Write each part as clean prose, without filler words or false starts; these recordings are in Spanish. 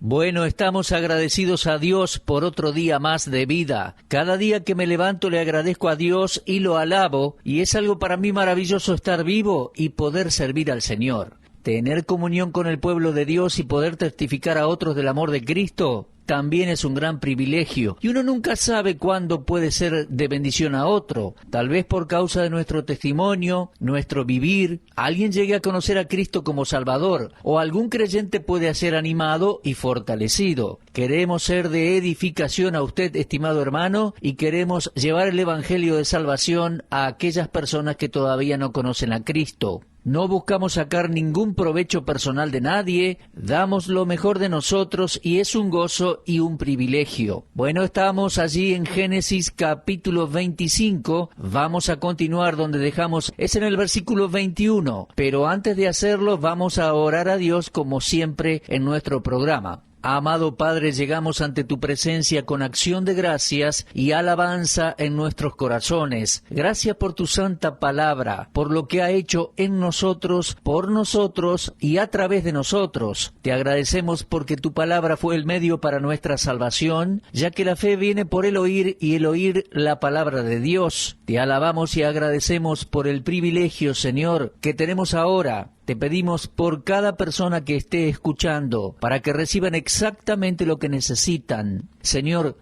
Bueno, estamos agradecidos a Dios por otro día más de vida. Cada día que me levanto le agradezco a Dios y lo alabo, y es algo para mí maravilloso estar vivo y poder servir al Señor. Tener comunión con el pueblo de Dios y poder testificar a otros del amor de Cristo también es un gran privilegio, y uno nunca sabe cuándo puede ser de bendición a otro. Tal vez por causa de nuestro testimonio, nuestro vivir, alguien llegue a conocer a Cristo como Salvador, o algún creyente puede ser animado y fortalecido. Queremos ser de edificación a usted, estimado hermano, y queremos llevar el Evangelio de salvación a aquellas personas que todavía no conocen a Cristo. No buscamos sacar ningún provecho personal de nadie, damos lo mejor de nosotros y es un gozo y un privilegio. Bueno, estamos allí en Génesis capítulo 25, vamos a continuar donde dejamos, es en el versículo 21, pero antes de hacerlo vamos a orar a Dios como siempre en nuestro programa. Amado Padre, llegamos ante tu presencia con acción de gracias y alabanza en nuestros corazones. Gracias por tu santa palabra, por lo que ha hecho en nosotros, por nosotros y a través de nosotros. Te agradecemos porque tu palabra fue el medio para nuestra salvación, ya que la fe viene por el oír y el oír la palabra de Dios. Te alabamos y agradecemos por el privilegio, Señor, que tenemos ahora. Te pedimos por cada persona que esté escuchando, para que reciban exactamente lo que necesitan. Señor,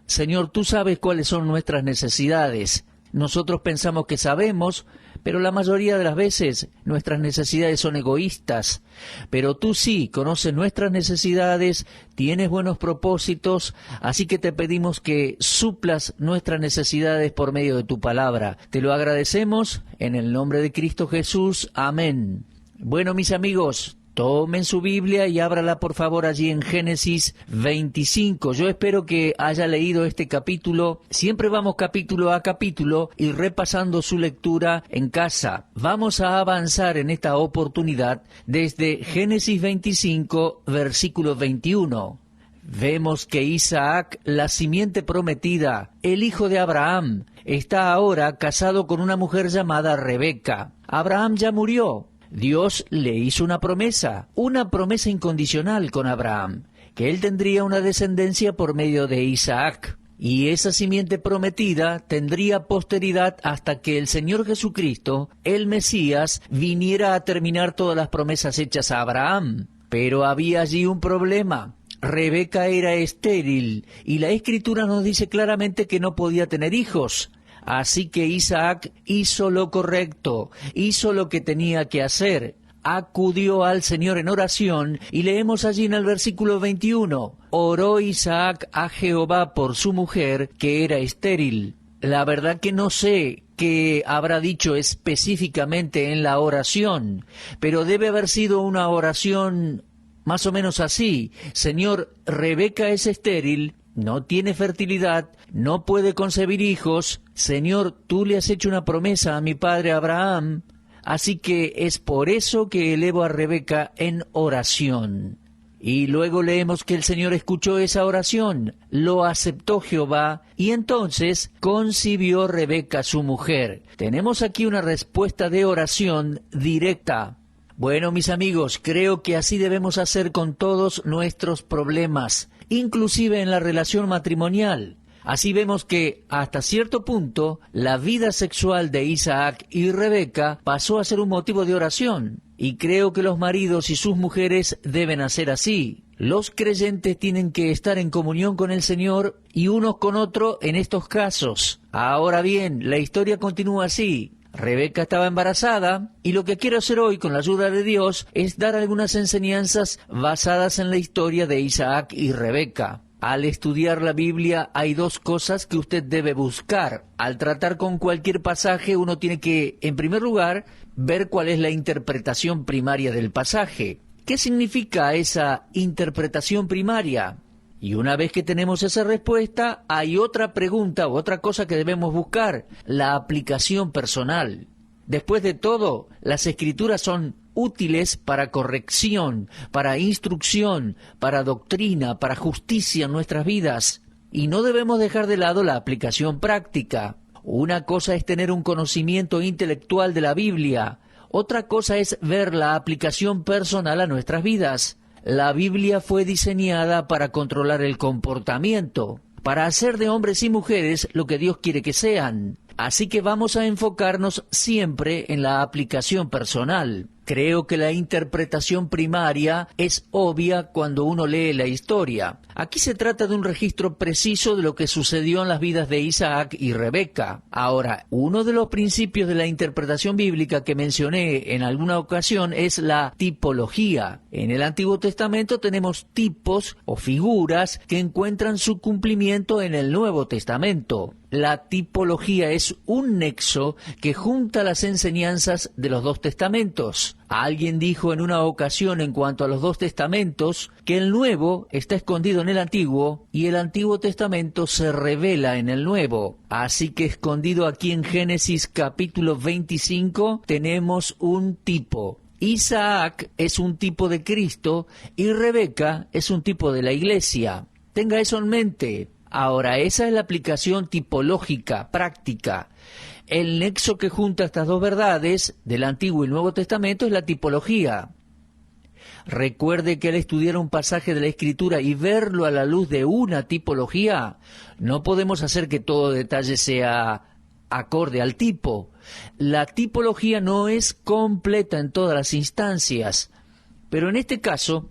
tú sabes cuáles son nuestras necesidades. Nosotros pensamos que sabemos, pero la mayoría de las veces nuestras necesidades son egoístas. Pero tú sí conoces nuestras necesidades, tienes buenos propósitos, así que te pedimos que suplas nuestras necesidades por medio de tu palabra. Te lo agradecemos en el nombre de Cristo Jesús. Amén. Bueno, mis amigos, tomen su Biblia y ábrala por favor allí en Génesis 25. Yo espero que haya leído este capítulo. Siempre vamos capítulo a capítulo y repasando su lectura en casa. Vamos a avanzar en esta oportunidad desde Génesis 25, versículo 21. Vemos que Isaac, la simiente prometida, el hijo de Abraham, está ahora casado con una mujer llamada Rebeca. Abraham ya murió. Dios le hizo una promesa incondicional con Abraham, que él tendría una descendencia por medio de Isaac, y esa simiente prometida tendría posteridad hasta que el Señor Jesucristo, el Mesías, viniera a terminar todas las promesas hechas a Abraham. Pero había allí un problema. Rebeca era estéril, y la Escritura nos dice claramente que no podía tener hijos. Así que Isaac hizo lo correcto, hizo lo que tenía que hacer, acudió al Señor en oración, y leemos allí en el versículo 21, oró Isaac a Jehová por su mujer, que era estéril. La verdad que no sé qué habrá dicho específicamente en la oración, pero debe haber sido una oración más o menos así: Señor, Rebeca es estéril, no tiene fertilidad, no puede concebir hijos. Señor, tú le has hecho una promesa a mi padre Abraham, así que es por eso que elevo a Rebeca en oración. Y luego leemos que el Señor escuchó esa oración, lo aceptó Jehová, y entonces concibió Rebeca su mujer. Tenemos aquí una respuesta de oración directa. Bueno, mis amigos, creo que así debemos hacer con todos nuestros problemas, inclusive en la relación matrimonial. Así vemos que, hasta cierto punto, la vida sexual de Isaac y Rebeca pasó a ser un motivo de oración. Y creo que los maridos y sus mujeres deben hacer así. Los creyentes tienen que estar en comunión con el Señor y unos con otros en estos casos. Ahora bien, la historia continúa así. Rebeca estaba embarazada, y lo que quiero hacer hoy con la ayuda de Dios es dar algunas enseñanzas basadas en la historia de Isaac y Rebeca. Al estudiar la Biblia hay dos cosas que usted debe buscar. Al tratar con cualquier pasaje uno tiene que, en primer lugar, ver cuál es la interpretación primaria del pasaje. ¿Qué significa esa interpretación primaria? Y una vez que tenemos esa respuesta, hay otra pregunta o otra cosa que debemos buscar: la aplicación personal. Después de todo, las Escrituras son útiles para corrección, para instrucción, para doctrina, para justicia en nuestras vidas. Y no debemos dejar de lado la aplicación práctica. Una cosa es tener un conocimiento intelectual de la Biblia, otra cosa es ver la aplicación personal a nuestras vidas. La Biblia fue diseñada para controlar el comportamiento, para hacer de hombres y mujeres lo que Dios quiere que sean. Así que vamos a enfocarnos siempre en la aplicación personal. Creo que la interpretación primaria es obvia cuando uno lee la historia. Aquí se trata de un registro preciso de lo que sucedió en las vidas de Isaac y Rebeca. Ahora, uno de los principios de la interpretación bíblica que mencioné en alguna ocasión es la tipología. En el Antiguo Testamento tenemos tipos o figuras que encuentran su cumplimiento en el Nuevo Testamento. La tipología es un nexo que junta las enseñanzas de los dos testamentos. Alguien dijo en una ocasión en cuanto a los dos testamentos que el Nuevo está escondido en el Antiguo y el Antiguo Testamento se revela en el Nuevo. Así que escondido aquí en Génesis capítulo 25 tenemos un tipo. Isaac es un tipo de Cristo y Rebeca es un tipo de la Iglesia. Tenga eso en mente. Ahora, esa es la aplicación tipológica, práctica. El nexo que junta estas dos verdades del Antiguo y el Nuevo Testamento es la tipología. Recuerde que al estudiar un pasaje de la Escritura y verlo a la luz de una tipología, no podemos hacer que todo detalle sea acorde al tipo. La tipología no es completa en todas las instancias, pero en este caso,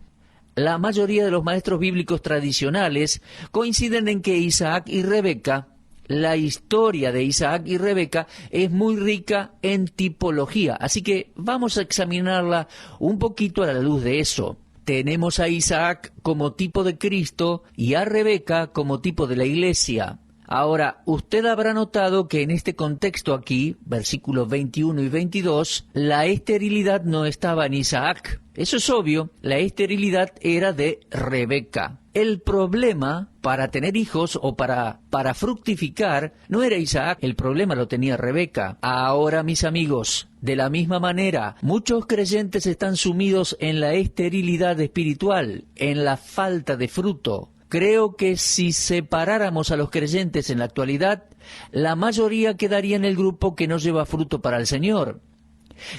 la mayoría de los maestros bíblicos tradicionales coinciden en que Isaac y Rebeca, la historia de Isaac y Rebeca es muy rica en tipología, así que vamos a examinarla un poquito a la luz de eso. Tenemos a Isaac como tipo de Cristo y a Rebeca como tipo de la Iglesia. Ahora, usted habrá notado que en este contexto aquí, versículos 21 y 22, la esterilidad no estaba en Isaac. Eso es obvio, la esterilidad era de Rebeca. El problema para tener hijos o para fructificar no era Isaac, el problema lo tenía Rebeca. Ahora, mis amigos, de la misma manera, muchos creyentes están sumidos en la esterilidad espiritual, en la falta de fruto. Creo que si separáramos a los creyentes en la actualidad, la mayoría quedaría en el grupo que no lleva fruto para el Señor.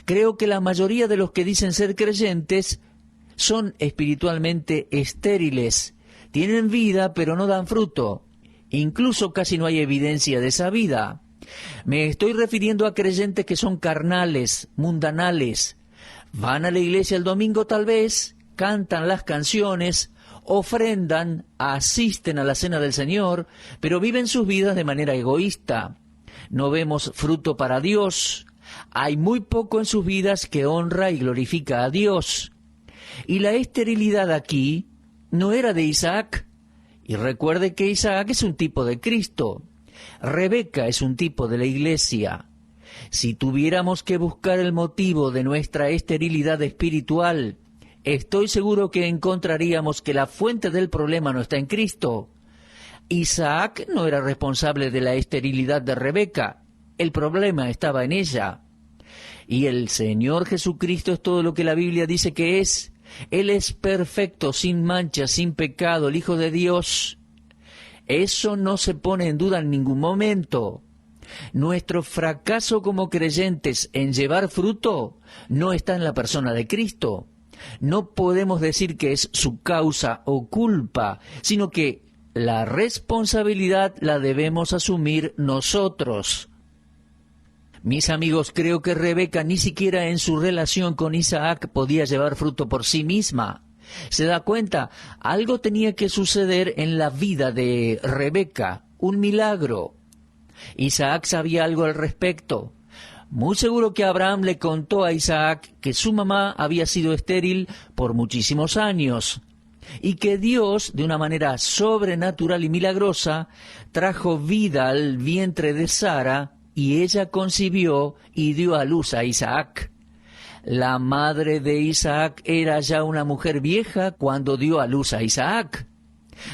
Creo que la mayoría de los que dicen ser creyentes son espiritualmente estériles. Tienen vida, pero no dan fruto. Incluso casi no hay evidencia de esa vida. Me estoy refiriendo a creyentes que son carnales, mundanales. Van a la iglesia el domingo tal vez, cantan las canciones, ofrendan, asisten a la cena del Señor, pero viven sus vidas de manera egoísta. No vemos fruto para Dios. Hay muy poco en sus vidas que honra y glorifica a Dios. Y la esterilidad aquí no era de Isaac. Y recuerde que Isaac es un tipo de Cristo. Rebeca es un tipo de la Iglesia. Si tuviéramos que buscar el motivo de nuestra esterilidad espiritual, estoy seguro que encontraríamos que la fuente del problema no está en Cristo. Isaac no era responsable de la esterilidad de Rebeca. El problema estaba en ella. Y el Señor Jesucristo es todo lo que la Biblia dice que es. Él es perfecto, sin mancha, sin pecado, el Hijo de Dios. Eso no se pone en duda en ningún momento. Nuestro fracaso como creyentes en llevar fruto no está en la persona de Cristo. No podemos decir que es su causa o culpa, sino que la responsabilidad la debemos asumir nosotros. Mis amigos, creo que Rebeca ni siquiera en su relación con Isaac podía llevar fruto por sí misma. ¿Se da cuenta? Algo tenía que suceder en la vida de Rebeca, un milagro. Isaac sabía algo al respecto. Muy seguro que Abraham le contó a Isaac que su mamá había sido estéril por muchísimos años y que Dios, de una manera sobrenatural y milagrosa, trajo vida al vientre de Sara y ella concibió y dio a luz a Isaac. La madre de Isaac era ya una mujer vieja cuando dio a luz a Isaac.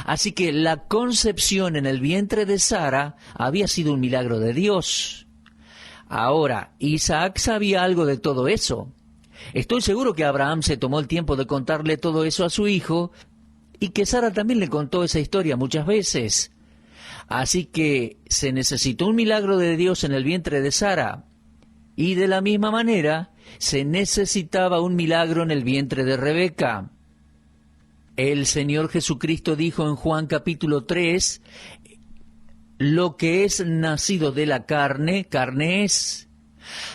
Así que la concepción en el vientre de Sara había sido un milagro de Dios. Ahora, Isaac sabía algo de todo eso. Estoy seguro que Abraham se tomó el tiempo de contarle todo eso a su hijo y que Sara también le contó esa historia muchas veces. Así que se necesitó un milagro de Dios en el vientre de Sara y de la misma manera se necesitaba un milagro en el vientre de Rebeca. El Señor Jesucristo dijo en Juan capítulo 3, lo que es nacido de la carne, carne es.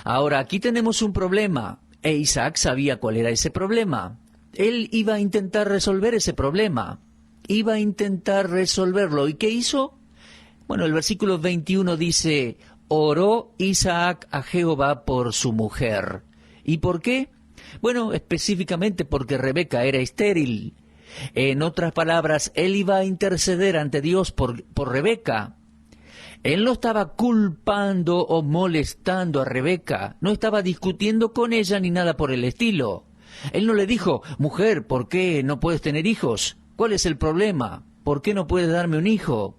Ahora, aquí tenemos un problema, e Isaac sabía cuál era ese problema. Él iba a intentar resolver ese problema, iba a intentar resolverlo. ¿Y qué hizo? Bueno, el versículo 21 dice, oró Isaac a Jehová por su mujer. ¿Y por qué? Bueno, específicamente porque Rebeca era estéril. En otras palabras, él iba a interceder ante Dios por Rebeca. Él no estaba culpando o molestando a Rebeca, no estaba discutiendo con ella ni nada por el estilo. Él no le dijo, mujer, ¿por qué no puedes tener hijos? ¿Cuál es el problema? ¿Por qué no puedes darme un hijo?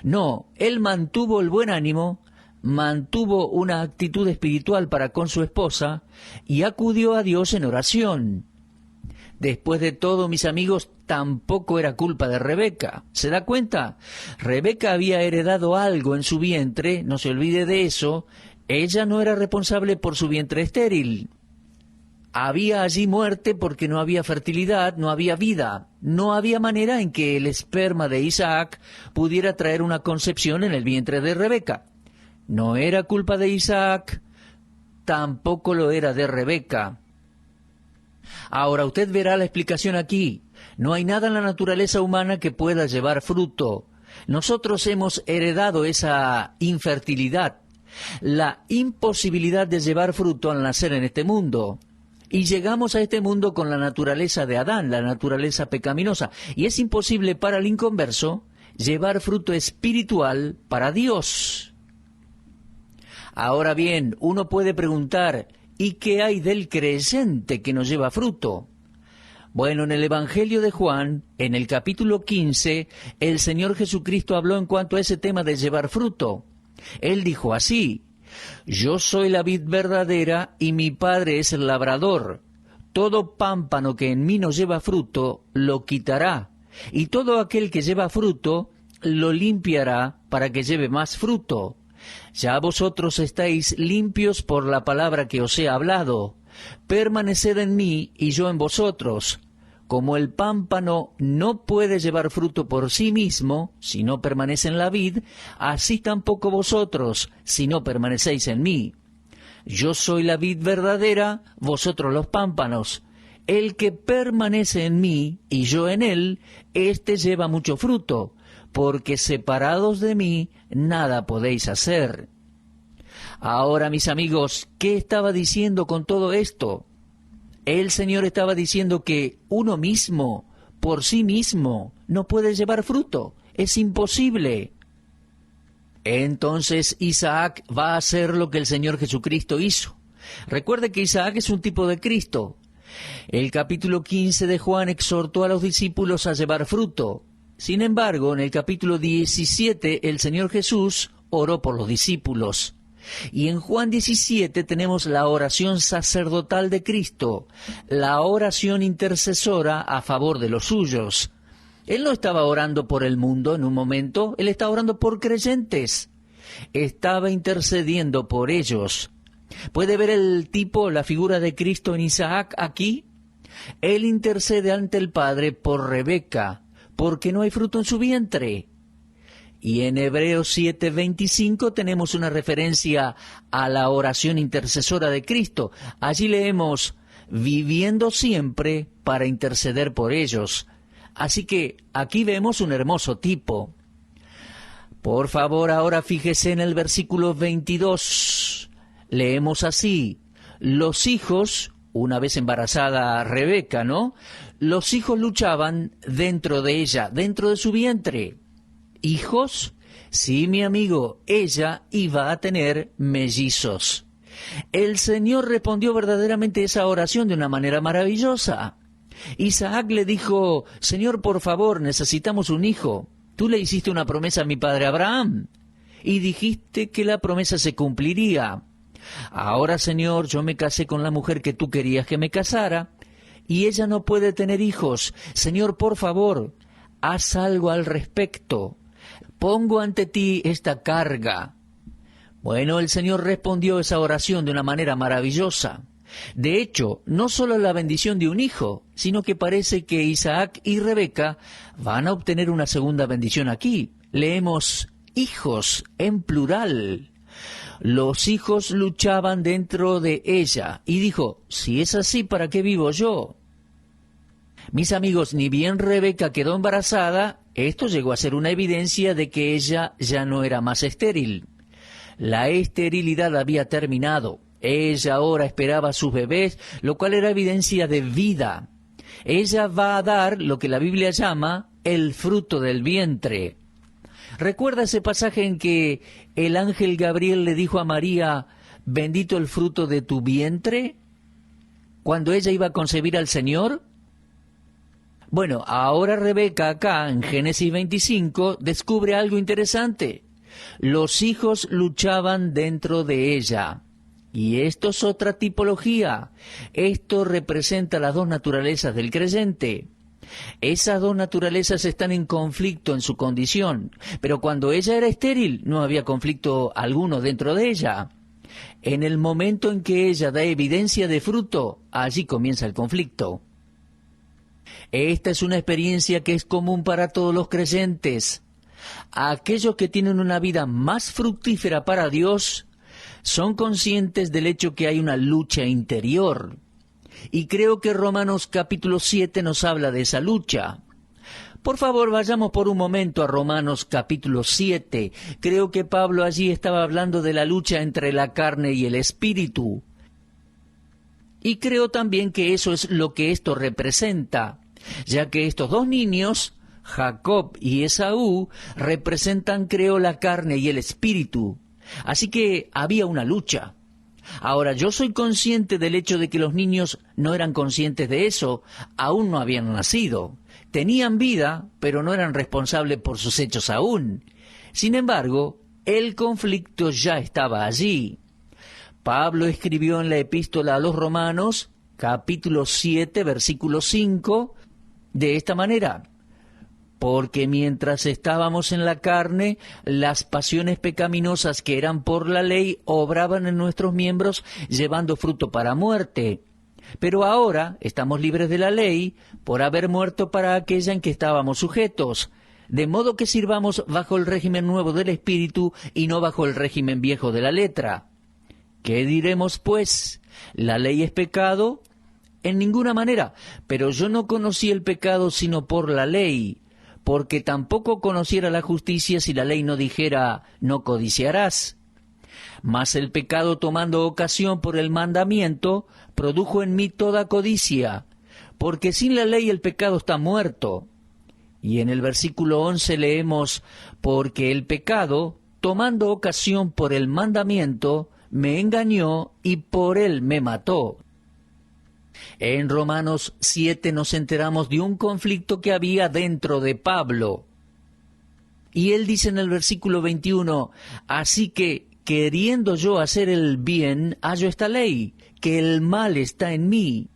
No, él mantuvo el buen ánimo, mantuvo una actitud espiritual para con su esposa y acudió a Dios en oración. Después de todo, mis amigos, tampoco era culpa de Rebeca. ¿Se da cuenta? Rebeca había heredado algo en su vientre, no se olvide de eso. Ella no era responsable por su vientre estéril. Había allí muerte porque no había fertilidad, no había vida. No había manera en que el esperma de Isaac pudiera traer una concepción en el vientre de Rebeca. No era culpa de Isaac, tampoco lo era de Rebeca. Ahora usted verá la explicación aquí. No hay nada en la naturaleza humana que pueda llevar fruto. Nosotros hemos heredado esa infertilidad, la imposibilidad de llevar fruto al nacer en este mundo. Y llegamos a este mundo con la naturaleza de Adán, la naturaleza pecaminosa. Y es imposible para el inconverso llevar fruto espiritual para Dios. Ahora bien, uno puede preguntar, ¿y qué hay del creyente que no lleva fruto? Bueno, en el Evangelio de Juan, en el capítulo 15, el Señor Jesucristo habló en cuanto a ese tema de llevar fruto. Él dijo así, yo soy la vid verdadera y mi Padre es el labrador. Todo pámpano que en mí no lleva fruto, lo quitará, y todo aquel que lleva fruto, lo limpiará para que lleve más fruto. Ya vosotros estáis limpios por la palabra que os he hablado. Permaneced en mí y yo en vosotros. Como el pámpano no puede llevar fruto por sí mismo, si no permanece en la vid, así tampoco vosotros, si no permanecéis en mí. Yo soy la vid verdadera, vosotros los pámpanos. El que permanece en mí y yo en él, éste lleva mucho fruto, porque separados de mí nada podéis hacer. Ahora, mis amigos, ¿qué estaba diciendo con todo esto? El Señor estaba diciendo que uno mismo, por sí mismo, no puede llevar fruto. Es imposible. Entonces Isaac va a hacer lo que el Señor Jesucristo hizo. Recuerde que Isaac es un tipo de Cristo. El capítulo 15 de Juan exhortó a los discípulos a llevar fruto. Sin embargo, en el capítulo 17, el Señor Jesús oró por los discípulos. Y en Juan 17 tenemos la oración sacerdotal de Cristo, la oración intercesora a favor de los suyos. Él no estaba orando por el mundo en un momento, él estaba orando por creyentes. Estaba intercediendo por ellos. ¿Puede ver el tipo, la figura de Cristo en Isaac aquí? Él intercede ante el Padre por Rebeca, porque no hay fruto en su vientre. Y en Hebreos 7:25 tenemos una referencia a la oración intercesora de Cristo. Allí leemos, viviendo siempre para interceder por ellos. Así que aquí vemos un hermoso tipo. Por favor, ahora fíjese en el versículo 22. Leemos así, los hijos, una vez embarazada Rebeca, ¿no? Los hijos luchaban dentro de ella, dentro de su vientre. ¿Hijos? Sí, mi amigo, ella iba a tener mellizos. El Señor respondió verdaderamente esa oración de una manera maravillosa. Isaac le dijo, Señor, por favor, necesitamos un hijo. Tú le hiciste una promesa a mi padre Abraham y dijiste que la promesa se cumpliría. Ahora, Señor, yo me casé con la mujer que tú querías que me casara y ella no puede tener hijos. Señor, por favor, haz algo al respecto. Pongo ante ti esta carga. Bueno, el Señor respondió esa oración de una manera maravillosa. De hecho, no solo la bendición de un hijo, sino que parece que Isaac y Rebeca van a obtener una segunda bendición aquí. Leemos hijos en plural. Los hijos luchaban dentro de ella, y dijo, si es así, ¿para qué vivo yo? Mis amigos, ni bien Rebeca quedó embarazada, esto llegó a ser una evidencia de que ella ya no era más estéril. La esterilidad había terminado. Ella ahora esperaba a sus bebés, lo cual era evidencia de vida. Ella va a dar lo que la Biblia llama el fruto del vientre. ¿Recuerda ese pasaje en que el ángel Gabriel le dijo a María, bendito el fruto de tu vientre, cuando ella iba a concebir al Señor? Bueno, ahora Rebeca acá, en Génesis 25, descubre algo interesante. Los hijos luchaban dentro de ella. Y esto es otra tipología. Esto representa las dos naturalezas del creyente. Esas dos naturalezas están en conflicto en su condición, pero cuando ella era estéril no había conflicto alguno dentro de ella. En el momento en que ella da evidencia de fruto, allí comienza el conflicto. Esta es una experiencia que es común para todos los creyentes. Aquellos que tienen una vida más fructífera para Dios son conscientes del hecho que hay una lucha interior. Y creo que Romanos capítulo 7 nos habla de esa lucha. Por favor, vayamos por un momento a Romanos capítulo 7. Creo que Pablo allí estaba hablando de la lucha entre la carne y el espíritu. Y creo también que eso es lo que esto representa, ya que estos dos niños, Jacob y Esaú, representan, creo, la carne y el espíritu. Así que había una lucha. Ahora, yo soy consciente del hecho de que los niños no eran conscientes de eso, aún no habían nacido. Tenían vida, pero no eran responsables por sus hechos aún. Sin embargo, el conflicto ya estaba allí. Pablo escribió en la epístola a los Romanos, capítulo 7, versículo 5, de esta manera: porque mientras estábamos en la carne, las pasiones pecaminosas que eran por la ley obraban en nuestros miembros, llevando fruto para muerte. Pero ahora estamos libres de la ley, por haber muerto para aquella en que estábamos sujetos, de modo que sirvamos bajo el régimen nuevo del Espíritu y no bajo el régimen viejo de la letra. ¿Qué diremos, pues? ¿La ley es pecado? En ninguna manera, pero yo no conocí el pecado sino por la ley, porque tampoco conociera la justicia si la ley no dijera, no codiciarás. Mas el pecado, tomando ocasión por el mandamiento, produjo en mí toda codicia, porque sin la ley el pecado está muerto. Y en el versículo 11 leemos, porque el pecado, tomando ocasión por el mandamiento, me engañó y por él me mató. En Romanos 7 nos enteramos de un conflicto que había dentro de Pablo. Y él dice en el versículo 21, así que, queriendo yo hacer el bien, hallo esta ley, que el mal está en mí.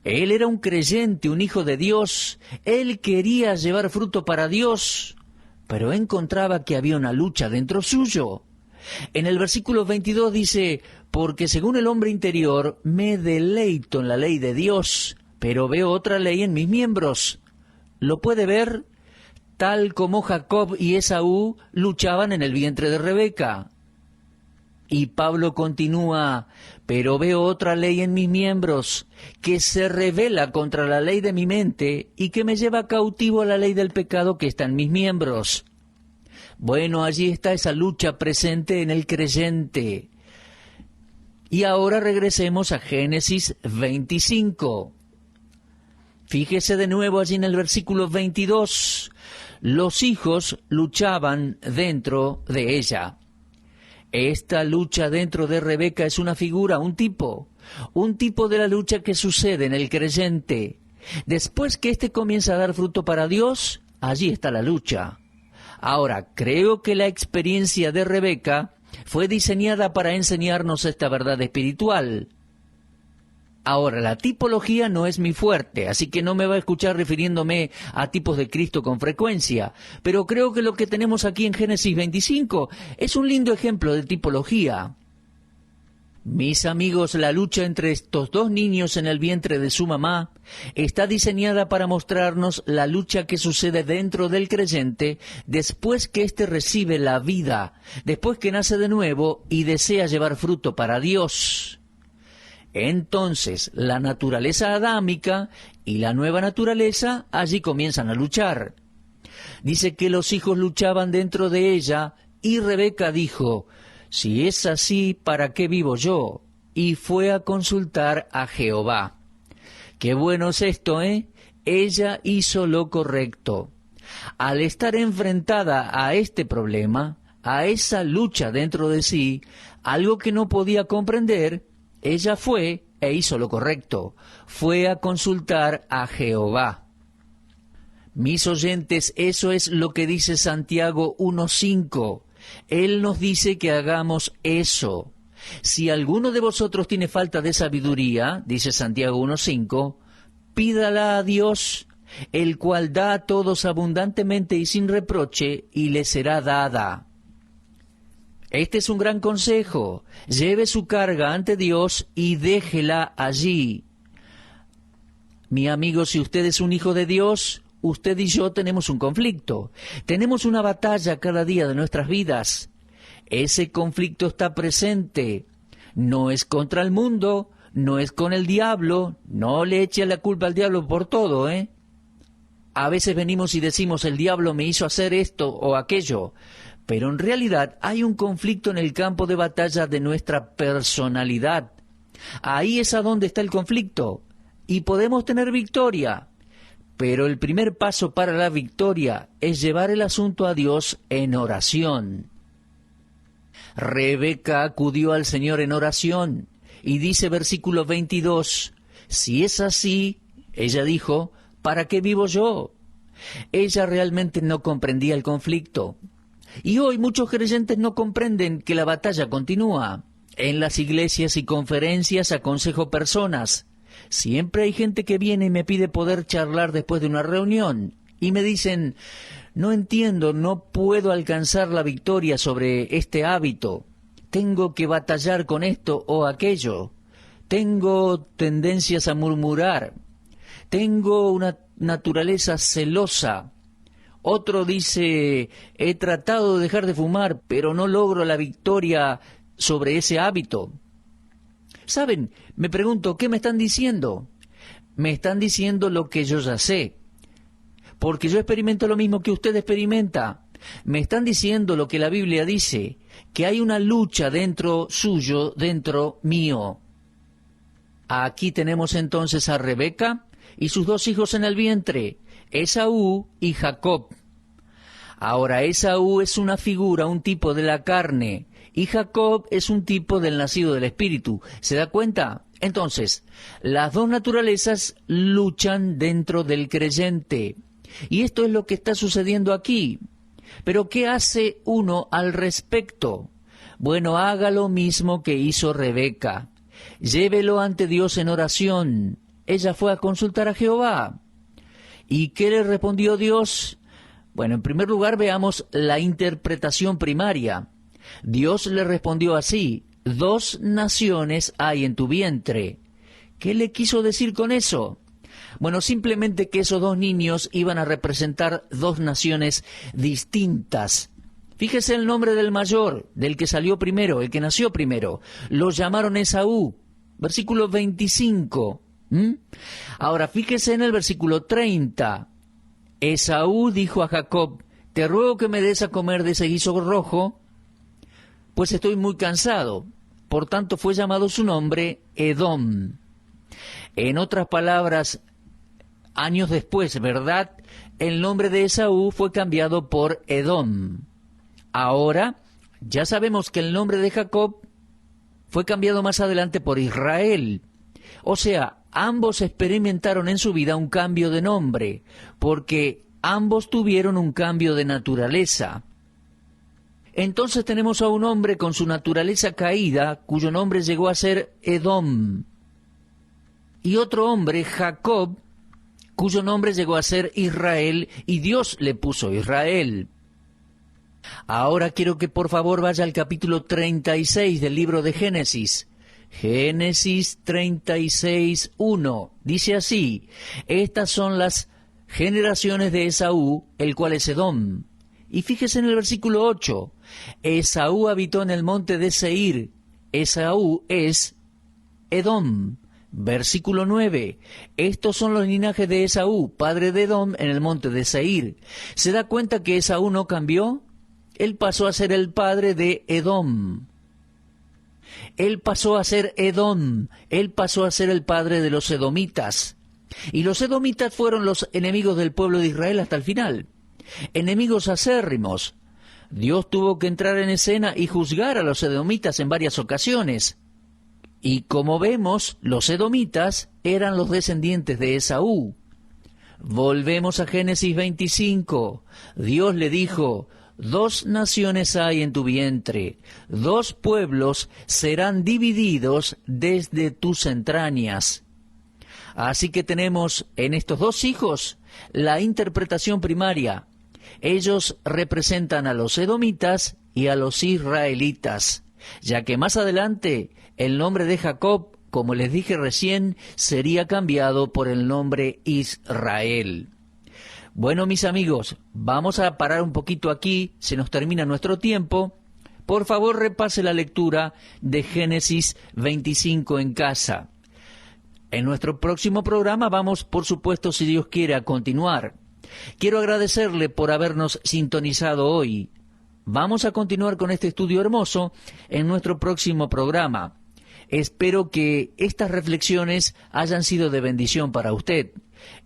Él era un creyente, un hijo de Dios. Él quería llevar fruto para Dios, pero encontraba que había una lucha dentro suyo. En el versículo 22 dice, porque según el hombre interior me deleito en la ley de Dios, pero veo otra ley en mis miembros. ¿Lo puede ver? Tal como Jacob y Esaú luchaban en el vientre de Rebeca. Y Pablo continúa, pero veo otra ley en mis miembros, que se rebela contra la ley de mi mente y que me lleva cautivo a la ley del pecado que está en mis miembros. Bueno, allí está esa lucha presente en el creyente. Y ahora regresemos a Génesis 25. Fíjese de nuevo allí en el versículo 22. Los hijos luchaban dentro de ella. Esta lucha dentro de Rebeca es una figura, un tipo de la lucha que sucede en el creyente. Después que éste comienza a dar fruto para Dios, allí está la lucha. Ahora, creo que la experiencia de Rebeca fue diseñada para enseñarnos esta verdad espiritual. Ahora, la tipología no es mi fuerte, así que no me va a escuchar refiriéndome a tipos de Cristo con frecuencia, pero creo que lo que tenemos aquí en Génesis 25 es un lindo ejemplo de tipología. Mis amigos, la lucha entre estos dos niños en el vientre de su mamá está diseñada para mostrarnos la lucha que sucede dentro del creyente después que éste recibe la vida, después que nace de nuevo y desea llevar fruto para Dios. Entonces, la naturaleza adámica y la nueva naturaleza allí comienzan a luchar. Dice que los hijos luchaban dentro de ella y Rebeca dijo: «Si es así, ¿para qué vivo yo?». Y fue a consultar a Jehová. Qué bueno es esto, ¿eh? Ella hizo lo correcto. Al estar enfrentada a este problema, a esa lucha dentro de sí, algo que no podía comprender, ella fue e hizo lo correcto. Fue a consultar a Jehová. Mis oyentes, eso es lo que dice Santiago 1:5. Él nos dice que hagamos eso. Si alguno de vosotros tiene falta de sabiduría, dice Santiago 1:5, pídala a Dios, el cual da a todos abundantemente y sin reproche, y le será dada. Este es un gran consejo. Lleve su carga ante Dios y déjela allí. Mi amigo, si usted es un hijo de Dios, usted y yo tenemos un conflicto. Tenemos una batalla cada día de nuestras vidas. Ese conflicto está presente. No es contra el mundo, no es con el diablo. No le eche la culpa al diablo por todo, ¿eh? A veces venimos y decimos: el diablo me hizo hacer esto o aquello. Pero en realidad hay un conflicto en el campo de batalla de nuestra personalidad. Ahí es a donde está el conflicto. Y podemos tener victoria. Pero el primer paso para la victoria es llevar el asunto a Dios en oración. Rebeca acudió al Señor en oración y dice versículo 22, si es así, ella dijo, ¿para qué vivo yo? Ella realmente no comprendía el conflicto. Y hoy muchos creyentes no comprenden que la batalla continúa. En las iglesias y conferencias aconsejo personas. Siempre hay gente que viene y me pide poder charlar después de una reunión. Y me dicen, no entiendo, no puedo alcanzar la victoria sobre este hábito. Tengo que batallar con esto o aquello. Tengo tendencias a murmurar. Tengo una naturaleza celosa. Otro dice, he tratado de dejar de fumar, pero no logro la victoria sobre ese hábito. ¿Saben? Me pregunto, ¿qué me están diciendo? Me están diciendo lo que yo ya sé, porque yo experimento lo mismo que usted experimenta. Me están diciendo lo que la Biblia dice, que hay una lucha dentro suyo, dentro mío. Aquí tenemos entonces a Rebeca y sus dos hijos en el vientre, Esaú y Jacob. Ahora, Esaú es una figura, un tipo de la carne, y Jacob es un tipo del nacido del Espíritu. ¿Se da cuenta? Entonces, las dos naturalezas luchan dentro del creyente. Y esto es lo que está sucediendo aquí. Pero ¿qué hace uno al respecto? Bueno, haga lo mismo que hizo Rebeca. Llévelo ante Dios en oración. Ella fue a consultar a Jehová. ¿Y qué le respondió Dios? Bueno, en primer lugar veamos la interpretación primaria. Dios le respondió así, 2 naciones hay en tu vientre. ¿Qué le quiso decir con eso? Bueno, simplemente que esos 2 niños iban a representar 2 naciones distintas. Fíjese el nombre del mayor, del que salió primero, el que nació primero. Lo llamaron Esaú, versículo 25. Ahora, fíjese en el versículo 30. Esaú dijo a Jacob, te ruego que me des a comer de ese guiso rojo, pues estoy muy cansado. Por tanto fue llamado su nombre Edom. En otras palabras, años después, ¿verdad? El nombre de Esaú fue cambiado por Edom. Ahora, ya sabemos que el nombre de Jacob fue cambiado más adelante por Israel. O sea, ambos experimentaron en su vida un cambio de nombre, porque ambos tuvieron un cambio de naturaleza. Entonces tenemos a un hombre con su naturaleza caída, cuyo nombre llegó a ser Edom, y otro hombre, Jacob, cuyo nombre llegó a ser Israel, y Dios le puso Israel. Ahora quiero que por favor vaya al capítulo 36 del libro de Génesis. Génesis 36:1. Dice así: estas son las generaciones de Esaú, el cual es Edom. Y fíjese en el versículo 8. Esaú habitó en el monte de Seir. Esaú es Edom. Versículo 9. Estos son los linajes de Esaú, padre de Edom, en el monte de Seir. ¿Se da cuenta que Esaú no cambió? Él pasó a ser el padre de Edom. Él pasó a ser Edom. Él pasó a ser el padre de los edomitas. Y los edomitas fueron los enemigos del pueblo de Israel hasta el final. Enemigos acérrimos. Dios tuvo que entrar en escena y juzgar a los edomitas en varias ocasiones. Y como vemos, los edomitas eran los descendientes de Esaú. Volvemos a Génesis 25. Dios le dijo: 2 naciones hay en tu vientre, 2 pueblos serán divididos desde tus entrañas. Así que tenemos en estos 2 hijos la interpretación primaria. Ellos representan a los edomitas y a los israelitas, ya que más adelante el nombre de Jacob, como les dije recién, sería cambiado por el nombre Israel. Bueno, mis amigos, vamos a parar un poquito aquí, se nos termina nuestro tiempo. Por favor, repase la lectura de Génesis 25 en casa. En nuestro próximo programa vamos, por supuesto, si Dios quiere, a continuar. Quiero agradecerle por habernos sintonizado hoy. Vamos a continuar con este estudio hermoso en nuestro próximo programa. Espero que estas reflexiones hayan sido de bendición para usted.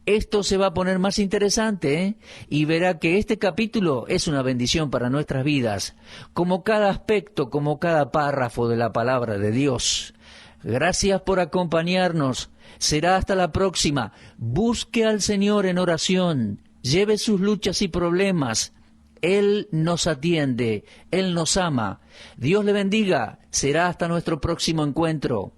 Esto se va a poner más interesante, ¿eh? Y verá que este capítulo es una bendición para nuestras vidas, como cada aspecto, como cada párrafo de la palabra de Dios. Gracias por acompañarnos. Será hasta la próxima. Busque al Señor en oración. Lleve sus luchas y problemas. Él nos atiende. Él nos ama. Dios le bendiga. Será hasta nuestro próximo encuentro.